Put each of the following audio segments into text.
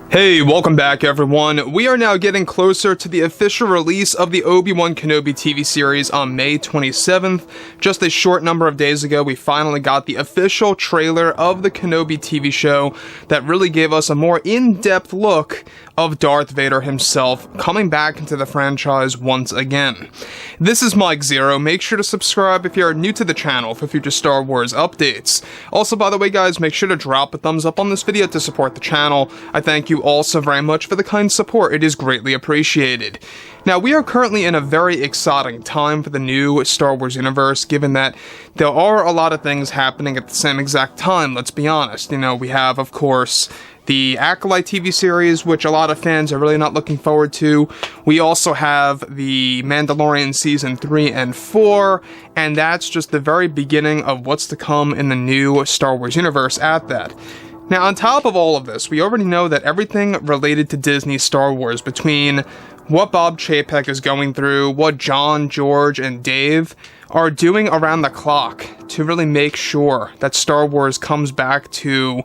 Hey, welcome back everyone. We are now getting closer to the official release of the Obi-Wan Kenobi TV series on May 27th. Just a short number of days ago, we finally got the official trailer of the Kenobi TV show that really gave us a more in-depth look of Darth Vader himself coming back into the franchise once again. This is Mike Zero. Make sure to subscribe if you are new to the channel for future Star Wars updates. Also, by the way guys, make sure to drop a thumbs up on this video to support the channel. I thank you all so very much for the kind support. It is greatly appreciated. Now, we are currently in a very exciting time for the new Star Wars universe, given that there are a lot of things happening at the same exact time, let's be honest. You know, we have, of course, the Acolyte TV series, which a lot of fans are really not looking forward to. We also have the Mandalorian Season 3 and 4, and that's just the very beginning of what's to come in the new Star Wars universe at that. Now, on top of all of this, we already know that everything related to Disney Star Wars, between what Bob Chapek is going through, what John, George, and Dave are doing around the clock to really make sure that Star Wars comes back to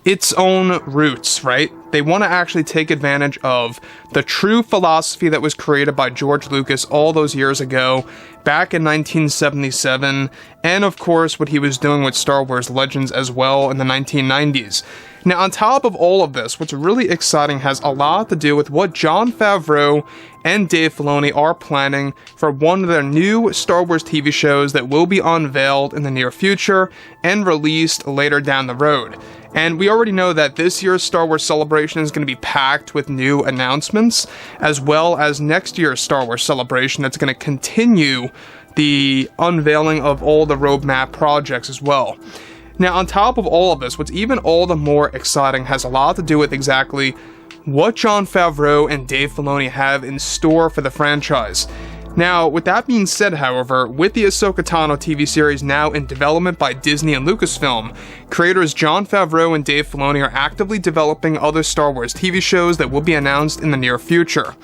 its own roots, right? They want to actually take advantage of the true philosophy that was created by George Lucas all those years ago, back in 1977, and of course what he was doing with Star Wars Legends as well in the 1990s. Now, on top of all of this, what's really exciting has a lot to do with what Jon Favreau and Dave Filoni are planning for one of their new Star Wars TV shows that will be unveiled in the near future and released later down the road. And we already know that this year's Star Wars Celebration is going to be packed with new announcements, as well as next year's Star Wars Celebration that's going to continue the unveiling of all the roadmap projects as well. Now, on top of all of this, what's even all the more exciting has a lot to do with exactly what Jon Favreau and Dave Filoni have in store for the franchise. Now, with that being said, however, with the Ahsoka Tano TV series now in development by Disney and LUCASFILM, creators Jon Favreau and Dave Filoni are actively developing other Star Wars TV shows that will be announced in the near future.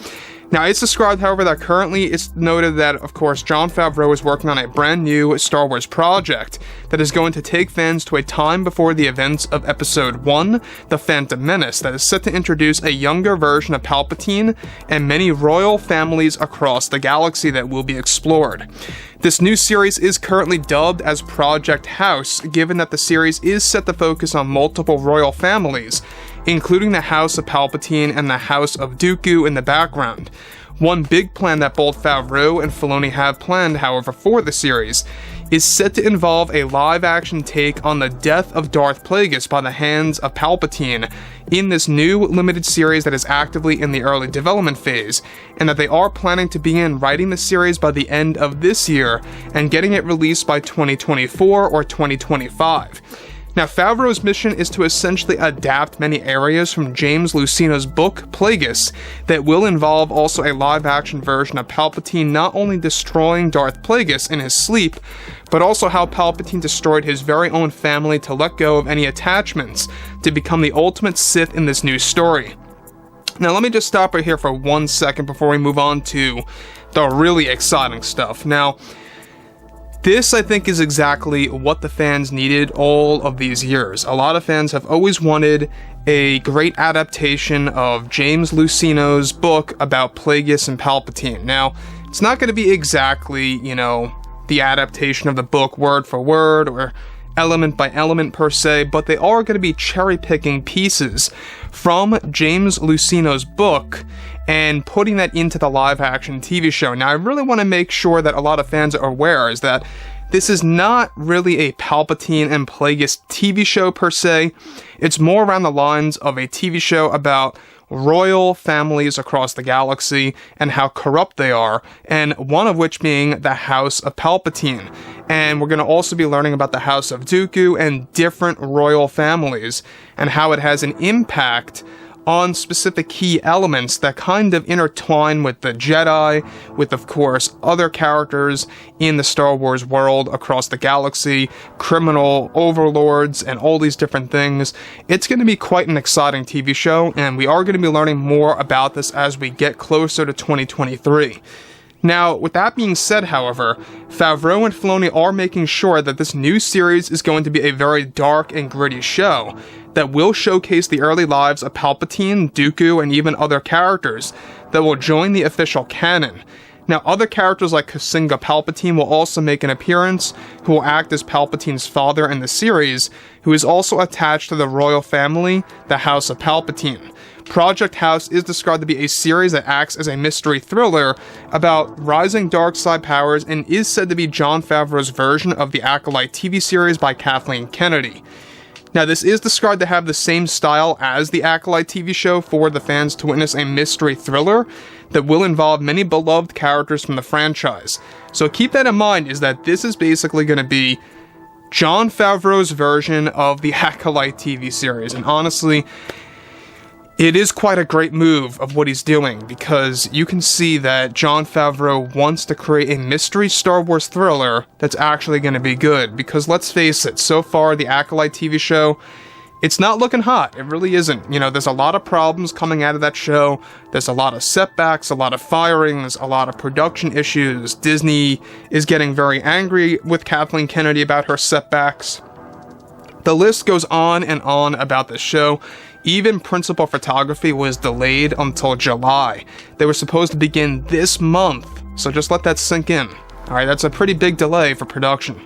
Now, it's described, however, that currently it's noted that, of course, Jon Favreau is working on a brand new Star Wars project that is going to take fans to a time before the events of Episode 1, The Phantom Menace, that is set to introduce a younger version of Palpatine and many royal families across the galaxy that will be explored. This new series is currently dubbed as Project House, given that the series is set to focus on multiple royal families, including the House of Palpatine and the House of Dooku in the background. One big plan that both Favreau and Filoni have planned, however, for the series is set to involve a live-action take on the death of Darth Plagueis by the hands of Palpatine in this new limited series that is actively in the early development phase, and that they are planning to begin writing the series by the end of this year and getting it released by 2024 or 2025. Now, Favreau's mission is to essentially adapt many areas from James Luceno's book, Plagueis, that will involve also a live-action version of Palpatine not only destroying Darth Plagueis in his sleep, but also how Palpatine destroyed his very own family to let go of any attachments to become the ultimate Sith in this new story. Now, let me just stop right here for 1 second before we move on to the really exciting stuff. Now, this, I think, is exactly what the fans needed all of these years. A lot of fans have always wanted a great adaptation of James Luceno's book about Plagueis and Palpatine. Now, it's not going to be exactly, the adaptation of the book word for word or element by element per se, but they are going to be cherry-picking pieces from James Luceno's book and putting that into the live-action TV show. Now, I really want to make sure that a lot of fans are aware is that this is not really a Palpatine and Plagueis TV show per se. It's more around the lines of a TV show about royal families across the galaxy and how corrupt they are, and one of which being the House of Palpatine. And we're going to also be learning about the House of Dooku and different royal families and how it has an impact on specific key elements that kind of intertwine with the Jedi, with, of course, other characters in the Star Wars world across the galaxy, criminal overlords, and all these different things. It's going to be quite an exciting TV show, and we are going to be learning more about this as we get closer to 2023. Now, with that being said, however, Favreau and Filoni are making sure that this new series is going to be a very dark and gritty show. that will showcase the early lives of Palpatine, Dooku, and even other characters that will join the official canon. Now, other characters like Kasinga Palpatine will also make an appearance, who will act as Palpatine's father in the series, who is also attached to the royal family, the House of Palpatine. Project House is described to be a series that acts as a mystery thriller about rising dark side powers and is said to be Jon Favreau's version of the Acolyte TV series by Kathleen Kennedy. Now, this is described to have the same style as the Acolyte TV show for the fans to witness a mystery thriller that will involve many beloved characters from the franchise. So keep that in mind, is that this is basically going to be Jon Favreau's version of the Acolyte TV series. And honestly, it is quite a great move of what he's doing, because you can see that Jon Favreau wants to create a mystery Star Wars thriller that's actually going to be good. Because let's face it, so far the Acolyte TV show, it's not looking hot. It really isn't. You know, there's a lot of problems coming out of that show. There's a lot of setbacks, a lot of firings, a lot of production issues. Disney is getting very angry with Kathleen Kennedy about her setbacks. The list goes on and on about this show. Even principal photography was delayed until July. They were supposed to begin this month, so just let that sink in. Alright, that's a pretty big delay for production.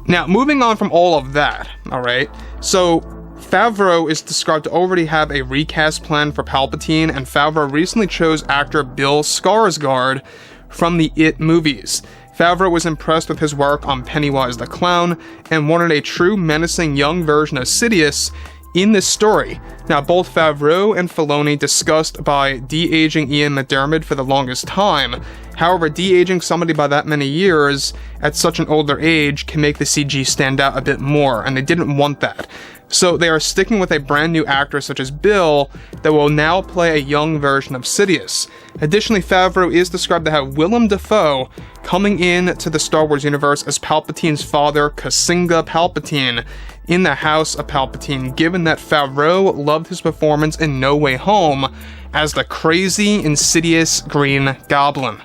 Now, moving on from all of that, alright, so Favreau is described to already have a recast plan for Palpatine, and Favreau recently chose actor Bill Skarsgård from the It movies. Favreau was impressed with his work on Pennywise the Clown, and wanted a true menacing young version of Sidious in this story. Now, both Favreau and Filoni discussed by de-aging Ian McDiarmid for the longest time. However, de-aging somebody by that many years at such an older age can make the CG stand out a bit more, and they didn't want that. So they are sticking with a brand new actor such as Bill that will now play a young version of Sidious. Additionally, Favreau is described to have Willem Dafoe coming in to the Star Wars universe as Palpatine's father, Kasinga Palpatine, in the House of Palpatine, given that Favreau loved his performance in No Way Home as the crazy, insidious Green Goblin.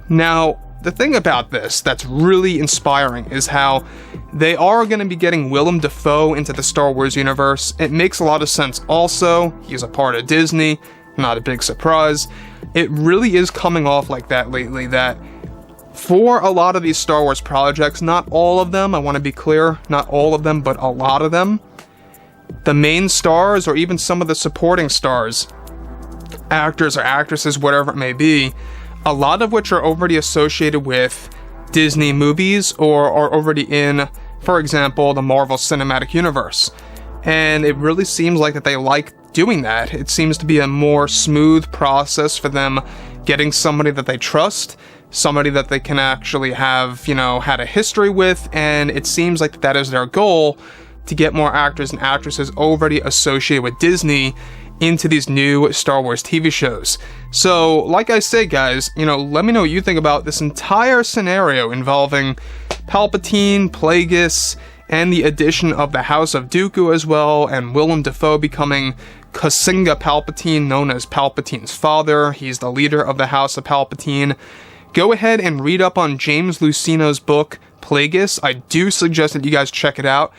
Now, the thing about this that's really inspiring is how they are going to be getting Willem Dafoe into the Star Wars universe. It makes a lot of sense also. He's a part of Disney, not a big surprise. It really is coming off like that lately, that for a lot of these Star Wars projects, not all of them, I want to be clear, not all of them, but a lot of them, the main stars or even some of the supporting stars, actors or actresses, whatever it may be, a lot of which are already associated with Disney movies or are already in, for example, the Marvel Cinematic Universe. And it really seems like that they like doing that. It seems to be a more smooth process for them getting somebody that they trust, somebody that they can actually have, you know, had a history with, and it seems like that is their goal, to get more actors and actresses already associated with Disney into these new Star Wars TV shows. So, like I say, guys, you know, let me know what you think about this entire scenario involving Palpatine, Plagueis, and the addition of the House of Dooku as well, and Willem Dafoe becoming Kasinga Palpatine, known as Palpatine's father. He's the leader of the House of Palpatine. Go ahead and read up on James Luceno's book, Plagueis. I do suggest that you guys check it out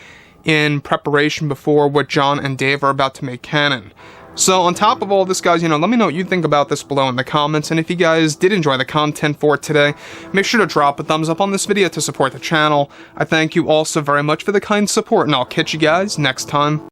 in preparation before what John and Dave are about to make canon. So on top of all this, guys, you know, let me know what you think about this below in the comments, and if you guys did enjoy the content for today, make sure to drop a thumbs up on this video to support the channel. I thank you all so very much for the kind support, and I'll catch you guys next time.